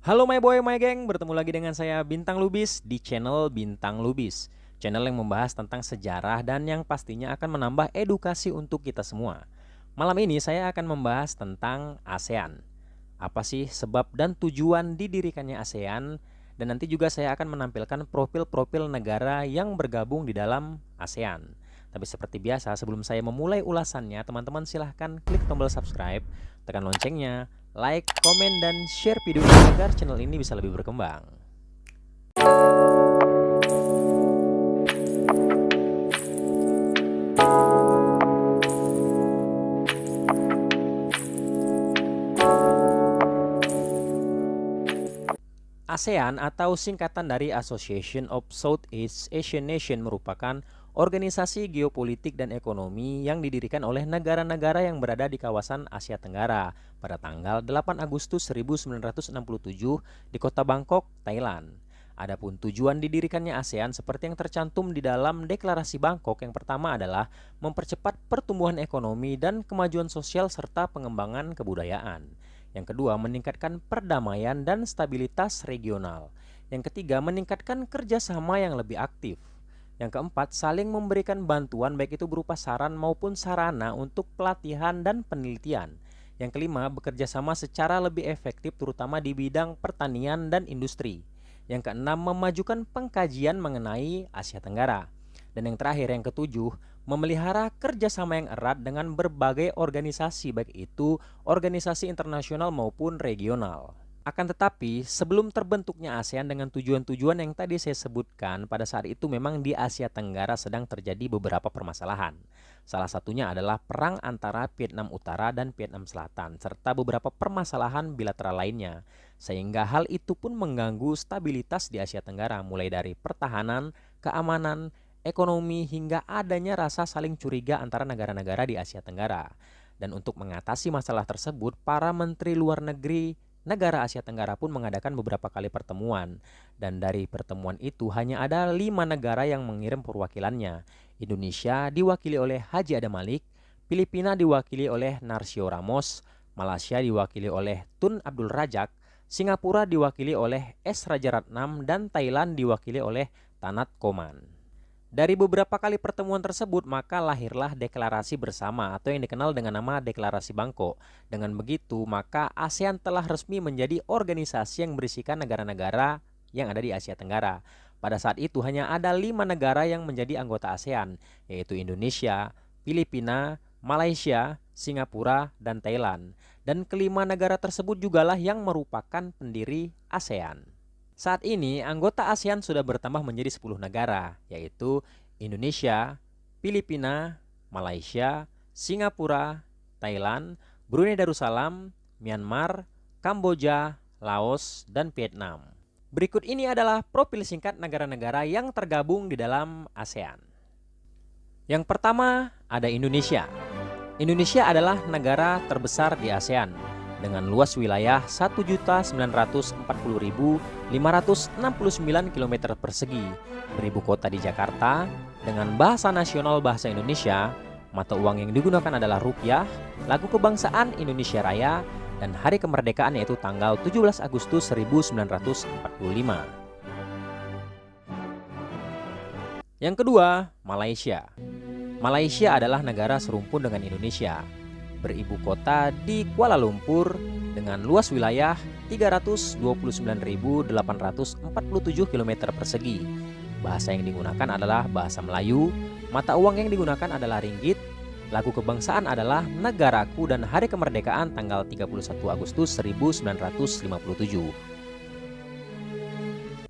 Halo my boy, my gang, bertemu lagi dengan saya Bintang Lubis di channel Bintang Lubis. Channel yang membahas tentang sejarah dan yang pastinya akan menambah edukasi untuk kita semua. Malam ini saya akan membahas tentang ASEAN. Apa sih sebab dan tujuan didirikannya ASEAN? Dan nanti juga saya akan menampilkan profil-profil negara yang bergabung di dalam ASEAN. Tapi seperti biasa, sebelum saya memulai ulasannya, teman-teman silahkan klik tombol subscribe, tekan loncengnya, like, komen, dan share video ini agar channel ini bisa lebih berkembang. ASEAN atau singkatan dari Association of Southeast Asian Nations merupakan organisasi geopolitik dan ekonomi yang didirikan oleh negara-negara yang berada di kawasan Asia Tenggara pada tanggal 8 Agustus 1967 di kota Bangkok, Thailand. Adapun tujuan didirikannya ASEAN seperti yang tercantum di dalam Deklarasi Bangkok, yang pertama adalah mempercepat pertumbuhan ekonomi dan kemajuan sosial serta pengembangan kebudayaan. Yang kedua, meningkatkan perdamaian dan stabilitas regional. Yang ketiga, meningkatkan kerjasama yang lebih aktif. Yang keempat, saling memberikan bantuan baik itu berupa saran maupun sarana untuk pelatihan dan penelitian. Yang kelima, bekerja sama secara lebih efektif terutama di bidang pertanian dan industri. Yang keenam, memajukan pengkajian mengenai Asia Tenggara. Dan yang terakhir, yang ketujuh, memelihara kerjasama yang erat dengan berbagai organisasi baik itu organisasi internasional maupun regional. Akan tetapi, sebelum terbentuknya ASEAN dengan tujuan-tujuan yang tadi saya sebutkan, pada saat itu memang di Asia Tenggara sedang terjadi beberapa permasalahan. Salah satunya adalah perang antara Vietnam Utara dan Vietnam Selatan, serta beberapa permasalahan bilateral lainnya. Sehingga hal itu pun mengganggu stabilitas di Asia Tenggara, mulai dari pertahanan, keamanan, ekonomi, hingga adanya rasa saling curiga antara negara-negara di Asia Tenggara. Dan untuk mengatasi masalah tersebut, para menteri luar negeri negara Asia Tenggara pun mengadakan beberapa kali pertemuan. Dan dari pertemuan itu hanya ada 5 negara yang mengirim perwakilannya. Indonesia diwakili oleh Haji Adam Malik, Filipina diwakili oleh Narsio Ramos, Malaysia diwakili oleh Tun Abdul Rajak, Singapura diwakili oleh S. Rajaratnam, dan Thailand diwakili oleh Tanat Koman. Dari beberapa kali pertemuan tersebut, maka lahirlah deklarasi bersama atau yang dikenal dengan nama Deklarasi Bangkok. Dengan begitu, maka ASEAN telah resmi menjadi organisasi yang berisikan negara-negara yang ada di Asia Tenggara. Pada saat itu hanya ada 5 negara yang menjadi anggota ASEAN, yaitu Indonesia, Filipina, Malaysia, Singapura, dan Thailand. Dan kelima negara tersebut jugalah yang merupakan pendiri ASEAN. Saat ini anggota ASEAN sudah bertambah menjadi 10 negara, yaitu Indonesia, Filipina, Malaysia, Singapura, Thailand, Brunei Darussalam, Myanmar, Kamboja, Laos, dan Vietnam. Berikut ini adalah profil singkat negara-negara yang tergabung di dalam ASEAN. Yang pertama ada Indonesia. Indonesia adalah negara terbesar di ASEAN dengan luas wilayah 1.940.569 km persegi, beribu kota di Jakarta, dengan bahasa nasional bahasa Indonesia, mata uang yang digunakan adalah rupiah, lagu kebangsaan Indonesia Raya, dan hari kemerdekaan yaitu tanggal 17 Agustus 1945. Yang kedua, Malaysia. Malaysia adalah negara serumpun dengan Indonesia, beribu kota di Kuala Lumpur dengan luas wilayah 329.847 km persegi. Bahasa yang digunakan adalah bahasa Melayu, mata uang yang digunakan adalah ringgit, lagu kebangsaan adalah Negaraku, dan hari kemerdekaan tanggal 31 Agustus 1957.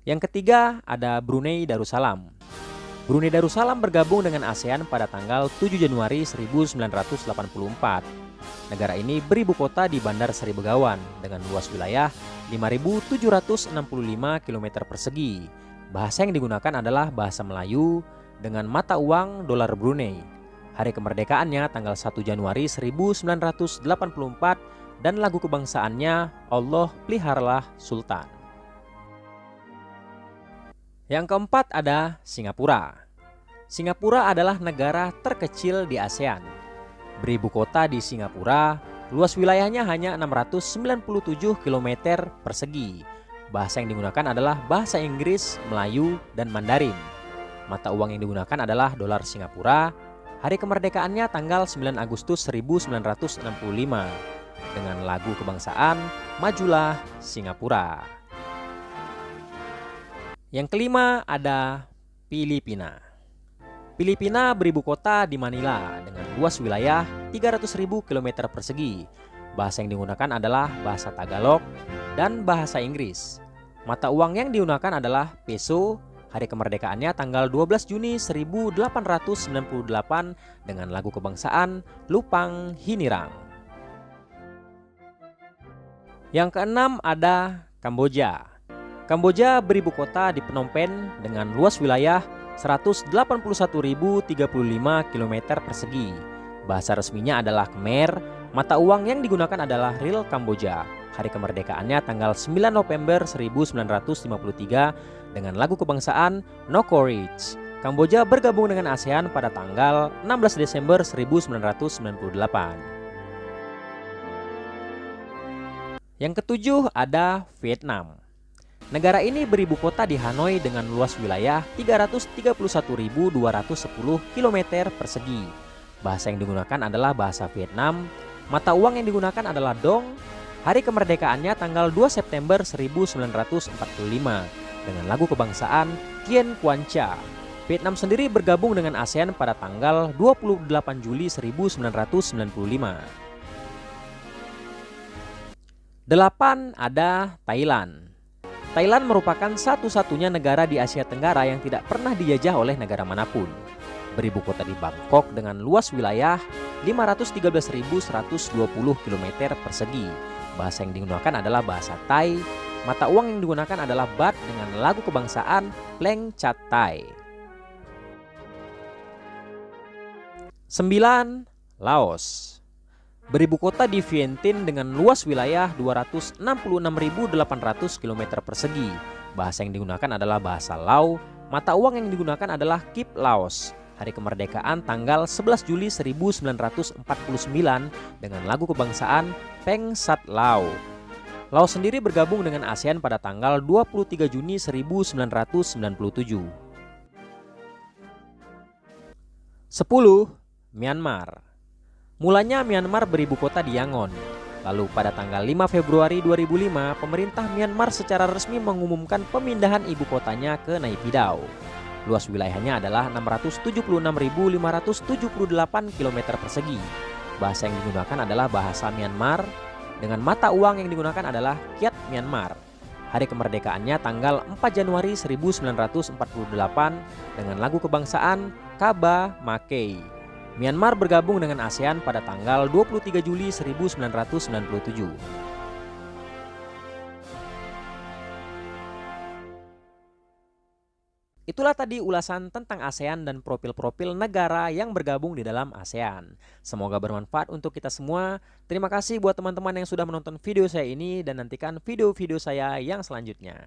Yang ketiga ada Brunei Darussalam. Brunei Darussalam bergabung dengan ASEAN pada tanggal 7 Januari 1984. Negara ini beribu kota di Bandar Seri Begawan dengan luas wilayah 5.765 km persegi. Bahasa yang digunakan adalah bahasa Melayu dengan mata uang dolar Brunei. Hari kemerdekaannya tanggal 1 Januari 1984 dan lagu kebangsaannya Allah Peliharalah Sultan. Yang keempat ada Singapura. Singapura adalah negara terkecil di ASEAN. Beribu kota di Singapura, luas wilayahnya hanya 697 km persegi. Bahasa yang digunakan adalah bahasa Inggris, Melayu, dan Mandarin. Mata uang yang digunakan adalah dolar Singapura. Hari kemerdekaannya tanggal 9 Agustus 1965. Dengan lagu kebangsaan, Majulah Singapura. Yang kelima ada Filipina. Filipina beribu kota di Manila dengan luas wilayah 300.000 km persegi. Bahasa yang digunakan adalah bahasa Tagalog dan bahasa Inggris. Mata uang yang digunakan adalah peso. Hari kemerdekaannya tanggal 12 Juni 1898 dengan lagu kebangsaan Lupang Hinirang. Yang keenam ada Kamboja. Kamboja beribu kota di Phnom Penh dengan luas wilayah 181.035 km persegi. Bahasa resminya adalah Khmer. Mata uang yang digunakan adalah Riel Kamboja. Hari kemerdekaannya tanggal 9 November 1953 dengan lagu kebangsaan No Courage. Kamboja bergabung dengan ASEAN pada tanggal 16 Desember 1998. Yang ketujuh ada Vietnam. Negara ini beribu kota di Hanoi dengan luas wilayah 331.210 km persegi. Bahasa yang digunakan adalah bahasa Vietnam. Mata uang yang digunakan adalah dong. Hari kemerdekaannya tanggal 2 September 1945 dengan lagu kebangsaan Tien Quan Cha. Vietnam sendiri bergabung dengan ASEAN pada tanggal 28 Juli 1995. 8 ada Thailand. Thailand merupakan satu-satunya negara di Asia Tenggara yang tidak pernah dijajah oleh negara manapun. Beribu kota di Bangkok dengan luas wilayah 513.120 km persegi. Bahasa yang digunakan adalah bahasa Thai. Mata uang yang digunakan adalah baht dengan lagu kebangsaan Pleng Chat Thai. 9. Laos. Beribu kota di Vientiane dengan luas wilayah 266.800 km persegi. Bahasa yang digunakan adalah bahasa Lao. Mata uang yang digunakan adalah Kip Laos. Hari kemerdekaan tanggal 11 Juli 1949 dengan lagu kebangsaan Peng Sat Lao. Laos sendiri bergabung dengan ASEAN pada tanggal 23 Juni 1997. 10. Myanmar. Mulanya Myanmar beribu kota di Yangon. Lalu pada tanggal 5 Februari 2005, pemerintah Myanmar secara resmi mengumumkan pemindahan ibu kotanya ke Naypyidaw. Luas wilayahnya adalah 676.578 km persegi. Bahasa yang digunakan adalah bahasa Myanmar. Dengan mata uang yang digunakan adalah Kyat Myanmar. Hari kemerdekaannya tanggal 4 Januari 1948 dengan lagu kebangsaan Kaba Mackay. Myanmar bergabung dengan ASEAN pada tanggal 23 Juli 1997. Itulah tadi ulasan tentang ASEAN dan profil-profil negara yang bergabung di dalam ASEAN. Semoga bermanfaat untuk kita semua. Terima kasih buat teman-teman yang sudah menonton video saya ini dan nantikan video-video saya yang selanjutnya.